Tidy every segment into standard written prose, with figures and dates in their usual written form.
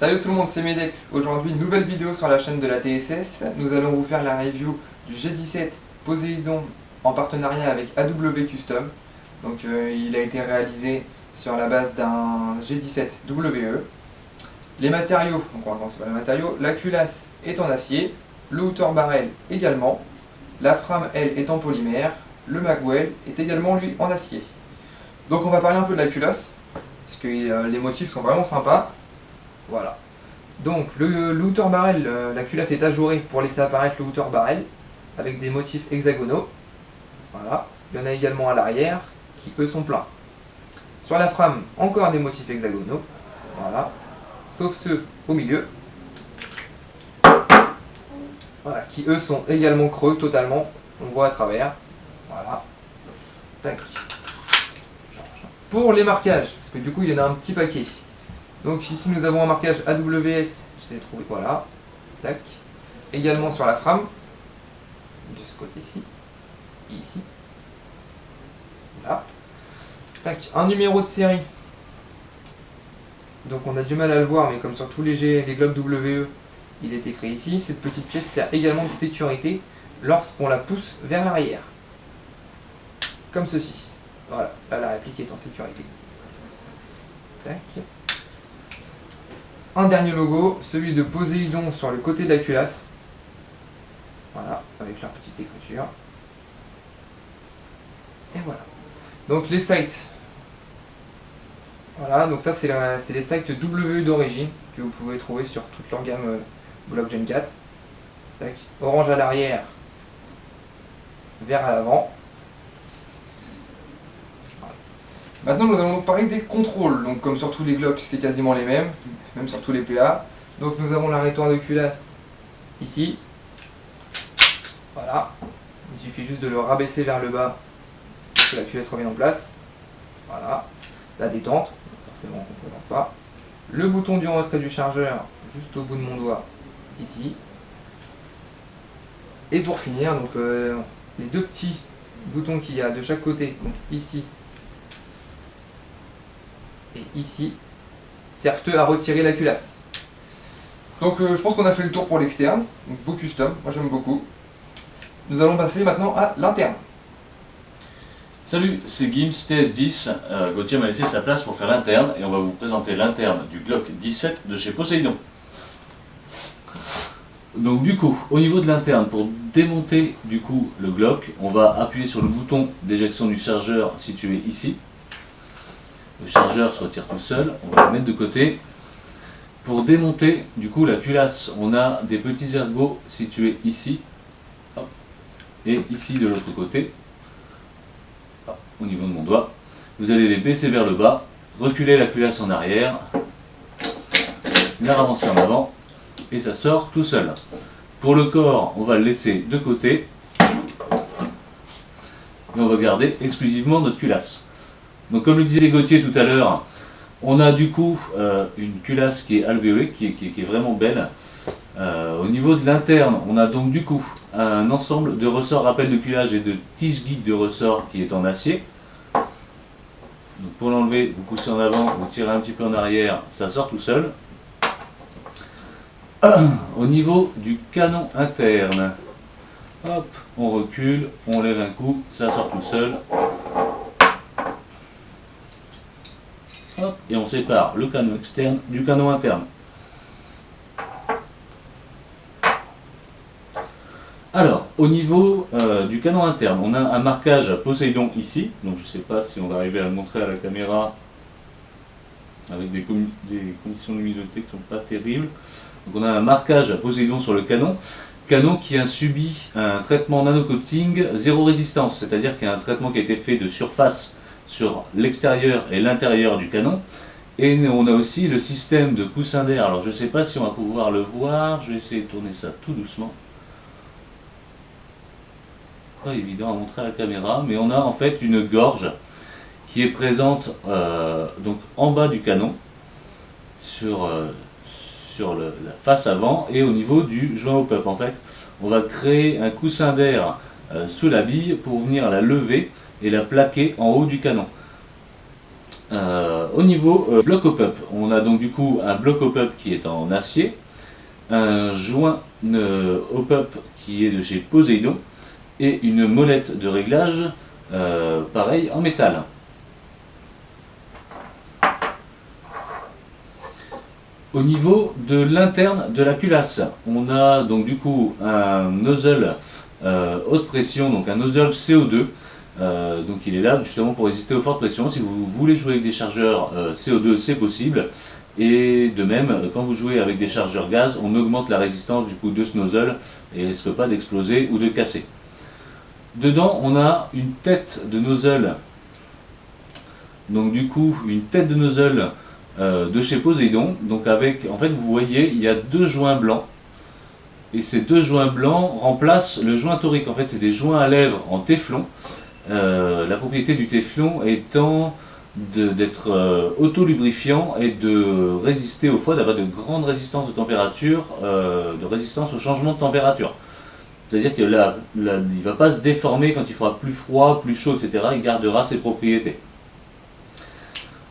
Salut tout le monde, c'est Medex. Aujourd'hui, nouvelle vidéo sur la chaîne de la TSS. Nous allons vous faire la review du G17 Poséidon en partenariat avec AW Custom. Donc il a été réalisé sur la base d'un G17 WE. Les matériaux, donc on va commencer par les matériaux. La culasse est en acier, le hooter barrel également, la frame elle est en polymère, le magwell est également lui en acier. Donc on va parler un peu de la culasse, parce que les motifs sont vraiment sympas. Voilà. Donc le hooter barrel, la culasse est ajourée pour laisser apparaître le hooter barrel avec des motifs hexagonaux. Voilà. Il y en a également à l'arrière qui eux sont pleins. Sur la frame, encore des motifs hexagonaux. Voilà. Sauf ceux au milieu. Voilà. Qui eux sont également creux totalement. On voit à travers. Voilà. Tac. Pour les marquages, parce que du coup il y en a un petit paquet. Donc ici nous avons un marquage AWS, je l'ai trouvé, voilà, tac. Également sur la frame, de ce côté-ci, ici, là, tac. Un numéro de série, donc on a du mal à le voir, mais comme sur tous les globes WE, il est écrit ici. Cette petite pièce sert également de sécurité lorsqu'on la pousse vers l'arrière, comme ceci. Voilà, là la réplique est en sécurité. Tac. Un dernier logo, celui de Poséidon sur le côté de la culasse. Voilà, avec leur petite écriture. Et voilà. Donc les sites. Voilà, donc ça c'est les sites WE d'origine que vous pouvez trouver sur toute leur gamme Block Gen 4. Tac. Orange à l'arrière, vert à l'avant. Maintenant nous allons donc parler des contrôles. Donc comme sur tous les Glock c'est quasiment les mêmes, même sur tous les PA. Donc nous avons l'arrêtoir de culasse ici. Voilà. Il suffit juste de le rabaisser vers le bas pour que la culasse revienne en place. Voilà. La détente, forcément on ne comprend pas. Le bouton du retrait du chargeur juste au bout de mon doigt ici. Et pour finir, donc les deux petits boutons qu'il y a de chaque côté, donc ici et ici, servent à retirer la culasse. Donc je pense qu'on a fait le tour pour l'externe, donc beau custom, moi j'aime beaucoup. Nous allons passer maintenant à l'interne. Salut, c'est Gims TS10, Gauthier m'a laissé sa place pour faire l'interne et on va vous présenter l'interne du Glock 17 de chez Poséidon. Donc du coup, au niveau de l'interne, pour démonter du coup le Glock, on va appuyer sur le bouton d'éjection du chargeur situé ici. Le chargeur se retire tout seul, on va le mettre de côté. Pour démonter du coup la culasse, on a des petits ergots situés ici. Hop, et ici de l'autre côté, hop, au niveau de mon doigt. Vous allez les baisser vers le bas, reculer la culasse en arrière, la ravancer en avant et ça sort tout seul. Pour le corps, on va le laisser de côté et on va garder exclusivement notre culasse. Donc comme le disait Gauthier tout à l'heure, on a du coup une culasse qui est alvéolée, qui est vraiment belle. Au niveau de l'interne, on a donc du coup un ensemble de ressorts rappel de culage et de tige guide de ressort qui est en acier. Donc pour l'enlever, vous poussez en avant, vous tirez un petit peu en arrière, ça sort tout seul. Au niveau du canon interne, hop, on recule, on lève un coup, ça sort tout seul. Hop, et on sépare le canon externe du canon interne. Alors, au niveau du canon interne, on a un marquage Poséidon ici. Donc je ne sais pas si on va arriver à le montrer à la caméra avec des conditions de luminosité qui ne sont pas terribles. Donc on a un marquage Poséidon sur le canon. Canon qui a subi un traitement nano-coating zéro résistance, c'est-à-dire qu'il y a un traitement qui a été fait de surface sur l'extérieur et l'intérieur du canon. Et on a aussi le système de coussin d'air. Alors je ne sais pas si on va pouvoir le voir, je vais essayer de tourner ça tout doucement. Pas évident à montrer à la caméra, mais on a en fait une gorge qui est présente donc en bas du canon, sur la face avant et au niveau du joint au pop. En fait, on va créer un coussin d'air sous la bille pour venir la lever et la plaquer en haut du canon. Au niveau bloc hop-up, on a donc du coup un bloc hop-up qui est en acier, un joint hop-up qui est de chez Poséidon et une molette de réglage pareil en métal. Au niveau de l'interne de la culasse, on a donc du coup un nozzle haute pression, donc un nozzle CO2. Donc il est là justement pour résister aux fortes pressions. Si vous voulez jouer avec des chargeurs CO2, c'est possible. Et de même, quand vous jouez avec des chargeurs gaz, on augmente la résistance du coup de ce nozzle et risque pas d'exploser ou de casser. Dedans, on a une tête de nozzle. Donc du coup, une tête de nozzle de chez Poséidon. Donc avec, en fait, vous voyez, il y a deux joints blancs. Et ces deux joints blancs remplacent le joint torique. En fait, c'est des joints à lèvres en téflon. La propriété du téflon étant d'être auto-lubrifiant et de résister au froid, d'avoir de grandes résistances de température, de résistance au changement de température. C'est-à-dire que là, il ne va pas se déformer quand il fera plus froid, plus chaud, etc. Il gardera ses propriétés.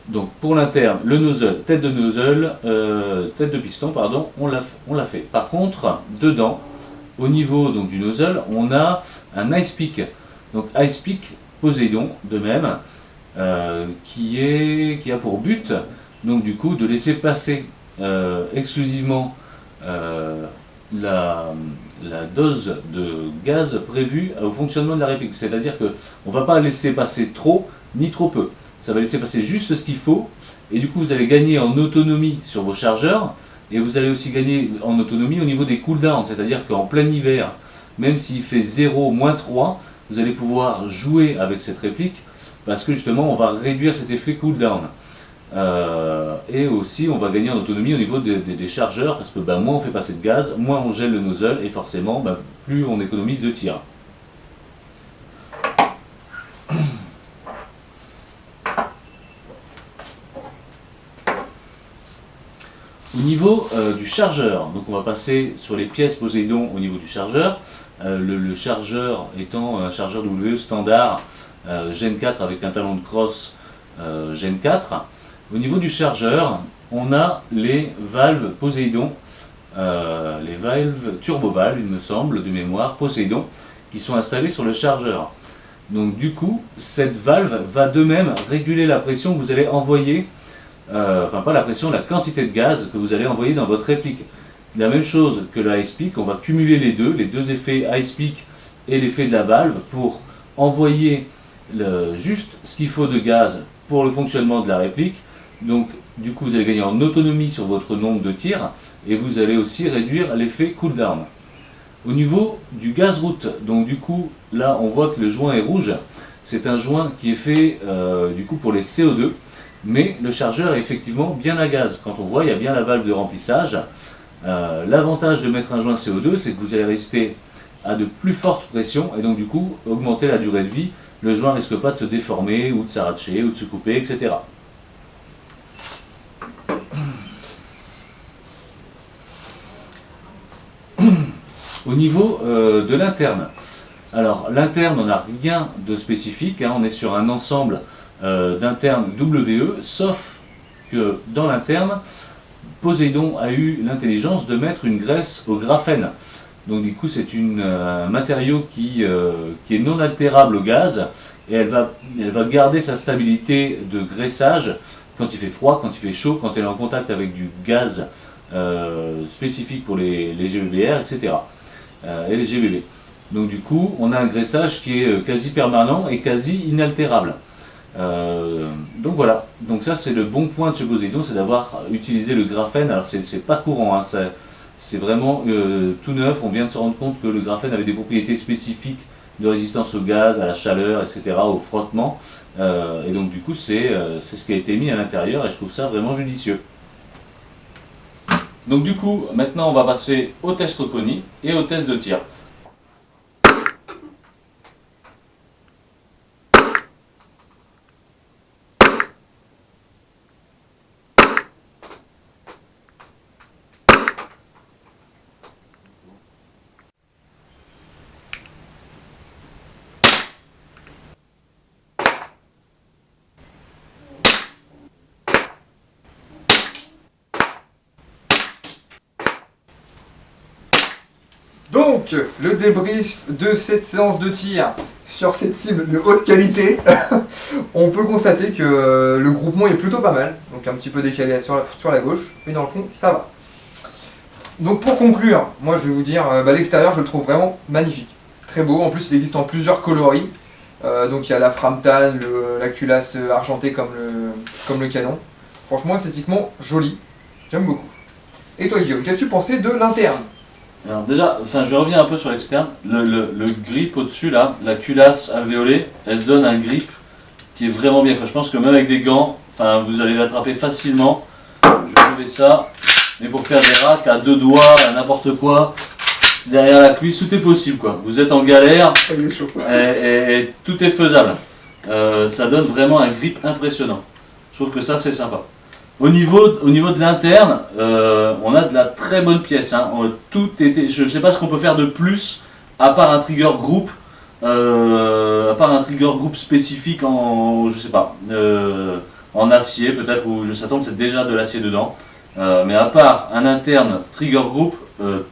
Donc pour l'interne, le nozzle, tête de piston, pardon, on l'a fait. Par contre, dedans, au niveau donc, du nozzle, on a un ice peak. Donc ice peak Poséidon, de même, qui a pour but, donc du coup, de laisser passer exclusivement la dose de gaz prévue au fonctionnement de la réplique. C'est-à-dire qu'on ne va pas laisser passer trop ni trop peu. Ça va laisser passer juste ce qu'il faut, et du coup vous allez gagner en autonomie sur vos chargeurs, et vous allez aussi gagner en autonomie au niveau des cooldowns, c'est-à-dire qu'en plein hiver, même s'il fait 0, moins 3, vous allez pouvoir jouer avec cette réplique, parce que justement on va réduire cet effet cooldown. Et aussi on va gagner en autonomie au niveau des chargeurs, parce que moins on fait passer de gaz, moins on gèle le nozzle, et forcément plus on économise de tir. Au niveau du chargeur, donc on va passer sur les pièces Poséidon au niveau du chargeur. Le chargeur étant un chargeur WE standard Gen 4 avec un talon de crosse Gen 4. Au niveau du chargeur, on a les valves Poséidon, les valves turbovalves, il me semble, de mémoire, Poséidon, qui sont installées sur le chargeur. Donc du coup, cette valve va de même réguler la pression que vous allez envoyer. Enfin pas la pression, la quantité de gaz que vous allez envoyer dans votre réplique. La même chose que le ice peak, on va cumuler les deux effets ice peak et l'effet de la valve pour envoyer juste ce qu'il faut de gaz pour le fonctionnement de la réplique. Donc du coup vous allez gagner en autonomie sur votre nombre de tirs et vous allez aussi réduire l'effet cooldown. Au niveau du gaz route, donc du coup là on voit que le joint est rouge, c'est un joint qui est fait du coup pour les CO2. Mais le chargeur est effectivement bien à gaz. Quand on voit, il y a bien la valve de remplissage. L'avantage de mettre un joint CO2, c'est que vous allez résister à de plus fortes pressions et donc du coup augmenter la durée de vie. Le joint ne risque pas de se déformer ou de s'arracher ou de se couper, etc. Au niveau de l'interne. Alors l'interne, on n'a rien de spécifique, hein, on est sur un ensemble d'interne WE, sauf que dans l'interne, Poséidon a eu l'intelligence de mettre une graisse au graphène. Donc du coup c'est un matériau qui est non altérable au gaz et elle va garder sa stabilité de graissage quand il fait froid, quand il fait chaud, quand elle est en contact avec du gaz spécifique pour les GBBR, etc. Et les GBB. Donc du coup on a un graissage qui est quasi permanent et quasi inaltérable. Donc voilà, donc ça c'est le bon point de chez Poséidon, c'est d'avoir utilisé le graphène. Alors c'est pas courant, hein, c'est vraiment tout neuf. On vient de se rendre compte que le graphène avait des propriétés spécifiques de résistance au gaz, à la chaleur, etc., au frottement, et donc du coup c'est ce qui a été mis à l'intérieur et je trouve ça vraiment judicieux. Donc du coup maintenant on va passer au test Oconi et au test de tir. Donc, le débrief de cette séance de tir sur cette cible de haute qualité, on peut constater que le groupement est plutôt pas mal, donc un petit peu décalé sur la gauche, mais dans le fond, ça va. Donc pour conclure, moi je vais vous dire, l'extérieur je le trouve vraiment magnifique, très beau, en plus il existe en plusieurs coloris, donc il y a la framtane, la culasse argentée comme le canon, franchement esthétiquement joli, j'aime beaucoup. Et toi Guillaume, qu'as-tu pensé de l'interne? Alors déjà, je reviens un peu sur l'externe. Le grip au-dessus là, la culasse alvéolée, elle donne un grip qui est vraiment bien. Je pense que même avec des gants, vous allez l'attraper facilement. Je vais lever ça. Mais pour faire des racks à 2 doigts, à n'importe quoi, derrière la cuisse, tout est possible quoi. Vous êtes en galère et tout est faisable. Ça donne vraiment un grip impressionnant. Je trouve que ça c'est sympa. Au niveau de l'interne, on a de la très bonne pièce. Hein. Je ne sais pas ce qu'on peut faire de plus à part un trigger group, spécifique en, je sais pas, en acier peut-être, ou ça tombe c'est déjà de l'acier dedans. Mais à part un interne trigger group,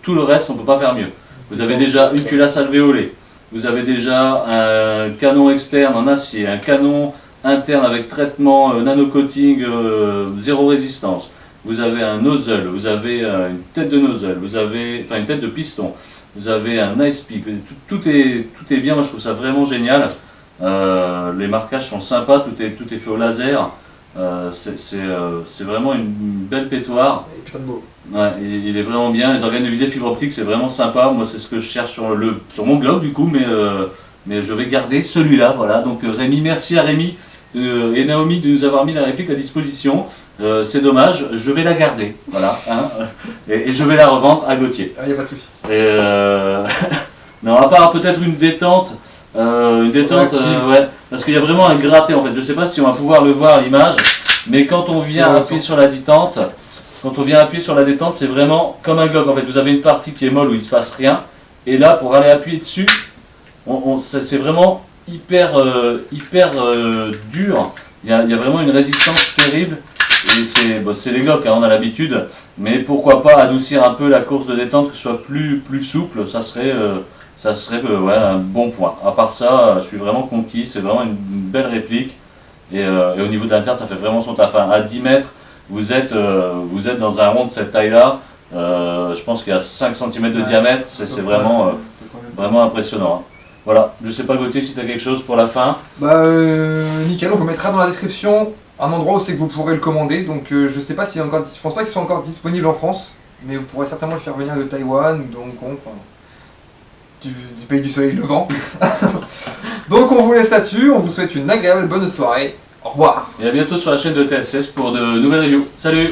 tout le reste on ne peut pas faire mieux. Vous avez déjà une culasse alvéolée, vous avez déjà un canon externe en acier, un canon interne avec traitement nano-coating, zéro résistance. Vous avez un nozzle, vous avez une tête de nozzle, vous avez une tête de piston, vous avez un ice pick, tout est bien, moi je trouve ça vraiment génial. Les marquages sont sympas, tout est fait au laser. C'est vraiment une belle pétoire. Et putain de beau. Ouais, il est vraiment bien, les organes de visée fibre optique c'est vraiment sympa, moi c'est ce que je cherche sur mon blog du coup, mais je vais garder celui-là, voilà. Donc Rémi, merci à Rémi et Naomi de nous avoir mis la réplique à disposition. C'est dommage, je vais la garder, voilà, hein, et je vais la revendre à Gauthier. Ah, y a pas de souci. Non, à part peut-être une détente, ouais, parce qu'il y a vraiment un gratté en fait. Je sais pas si on va pouvoir le voir à l'image, mais quand on vient appuyer sur la détente, c'est vraiment comme un glock en fait. Vous avez une partie qui est molle où il se passe rien, et là pour aller appuyer dessus, c'est vraiment hyper dur. Il y a vraiment une résistance terrible. Et c'est les glocks, hein, on a l'habitude, mais pourquoi pas adoucir un peu la course de détente, que ce soit plus souple, ça serait ouais, un bon point. À part ça, je suis vraiment conquis, c'est vraiment une belle réplique, et au niveau de l'interne, ça fait vraiment son taf. À 10 mètres, vous êtes dans un rond de cette taille-là, je pense qu'il y a 5 cm de diamètre, c'est vraiment impressionnant. Hein. Voilà, je sais pas Gauthier si tu as quelque chose pour la fin. Nickel, on vous mettra dans la description un endroit où c'est que vous pourrez le commander, donc je sais pas je pense pas qu'il soit encore disponible en France, mais vous pourrez certainement le faire venir de Taïwan ou de Hong Kong, du pays du soleil levant. Donc on vous laisse là-dessus, on vous souhaite une agréable bonne soirée, au revoir. Et à bientôt sur la chaîne de TSS pour de nouvelles reviews. Salut!